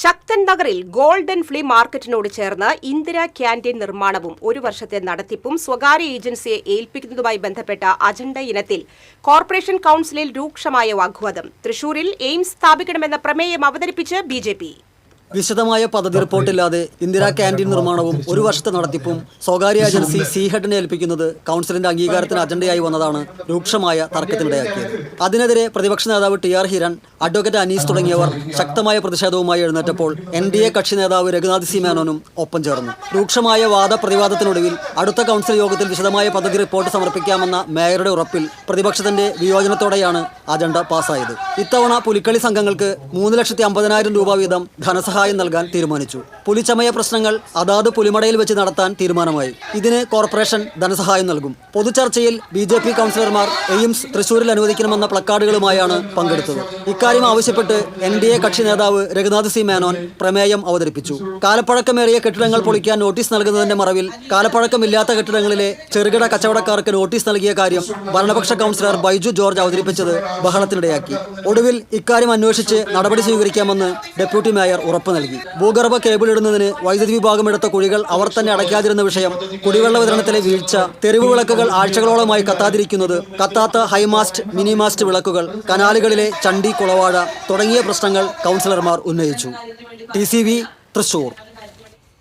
ശക്തൻ നഗറിൽ golden flea മാർക്കറ്റിനോട് ചേർന്ന് Indira canteen നിർമ്മാണവും ഒരു വർഷത്തെ നടത്തിപ്പും സ്വകാര്യ ഏജൻസിയെ ഏൽപ്പിക്കുന്നതുമായി ബന്ധപ്പെട്ട അജണ്ട ഇനത്തിൽ കോർപ്പറേഷൻ കൌൺസിലിൽ രൂക്ഷമായ വാഗ്വാദം. തൃശൂരിൽ എയിംസ് സ്ഥാപിക്കണമെന്ന പ്രമേയം അവതരിപ്പിച്ച് BJP. വിശദമായ പദ്ധതി റിപ്പോർട്ടില്ലാതെ ഇന്ദിരാ ക്യാന്റീൻ നിർമ്മാണവും ഒരു വർഷത്തെ നടത്തിപ്പും സ്വകാര്യ ഏജൻസി സി-ഹെഡിനെ ഏൽപ്പിക്കുന്നത് കൌൺസിലിന്റെ അംഗീകാരത്തിന് അജണ്ടയായി വന്നതാണ് രൂക്ഷമായ തർക്കത്തിനിടയാക്കിയത്. അതിനെതിരെ പ്രതിപക്ഷ നേതാവ് TR ഹിരൺ, അഡ്വക്കേറ്റ് അനീസ് തുടങ്ങിയവർ ശക്തമായ പ്രതിഷേധവുമായി എഴുന്നേറ്റപ്പോൾ NDA കക്ഷി നേതാവ് രഘുനാഥ് സി മേനോനും ഒപ്പം ചേർന്നു. രൂക്ഷമായ വാദപ്രതിവാദത്തിനൊടുവിൽ അടുത്ത കൌൺസിൽ യോഗത്തിൽ വിശദമായ പദ്ധതി റിപ്പോർട്ട് സമർപ്പിക്കാമെന്ന മേയറുടെ ഉറപ്പിൽ പ്രതിപക്ഷത്തിന്റെ വിയോജനത്തോടെയാണ് അജണ്ട പാസ്സായത്. ഇത്തവണ പുലിക്കളി സംഘങ്ങൾക്ക് 3,50,000 രൂപ വീതം ധനസഹായം നൽകാൻ തീരുമാനിച്ചു. പുലിച്ചമയ പ്രശ്നങ്ങൾ അതാത് പുലിമടയിൽ വെച്ച് നടത്താൻ തീരുമാനമായി. ഇതിന് കോർപ്പറേഷൻ ധനസഹായം നൽകും. പൊതുചർച്ചയിൽ BJP കൗൺസിലർമാർ എയിംസ് തൃശൂരിൽ അനുവദിക്കണമെന്ന പ്ലക്കാർഡുകളുമായാണ് പങ്കെടുത്തത്. ഇക്കാര്യം ആവശ്യപ്പെട്ട് NDA കക്ഷി നേതാവ് രഘുനാഥ് സി മേനോൻ പ്രമേയം അവതരിപ്പിച്ചു. കാലപ്പഴക്കമേറിയ കെട്ടിടങ്ങൾ പൊളിക്കാൻ നോട്ടീസ് നൽകുന്നതിന്റെ മറവിൽ കാലപ്പഴക്കമില്ലാത്ത കെട്ടിടങ്ങളിലെ ചെറുകിട കച്ചവടക്കാർക്ക് നോട്ടീസ് നൽകിയ കാര്യം ഭരണപക്ഷ കൗൺസിലർ ബൈജു ജോർജ് അവതരിപ്പിച്ചത് ബഹളത്തിനിടയാക്കി. ഒടുവിൽ ഇക്കാര്യം അന്വേഷിച്ച് നടപടി സ്വീകരിക്കാമെന്ന് ഡെപ്യൂട്ടി മേയർ ഉറപ്പ് നൽകി. ഭൂഗർഭ കേബിൾ ഇടുന്നതിന് വൈദ്യുതി വിഭാഗം എടുത്ത കുഴികൾ അവർ തന്നെ അടയ്ക്കാതിരുന്ന വിഷയം, കുടിവെള്ള വിതരണത്തിലെ വീഴ്ച, തെരുവ് വിളക്കുകൾ ആഴ്ചകളോളമായി കത്താതിരിക്കുന്നത്, കത്താത്ത ഹൈമാസ്റ്റ് മിനിമാസ്റ്റ് വിളക്കുകൾ, കനാലുകളിലെ ചണ്ടി കുളവാഴ തുടങ്ങിയ പ്രശ്നങ്ങൾ കൗൺസിലർമാർ ഉന്നയിച്ചു. TCV തൃശൂർ.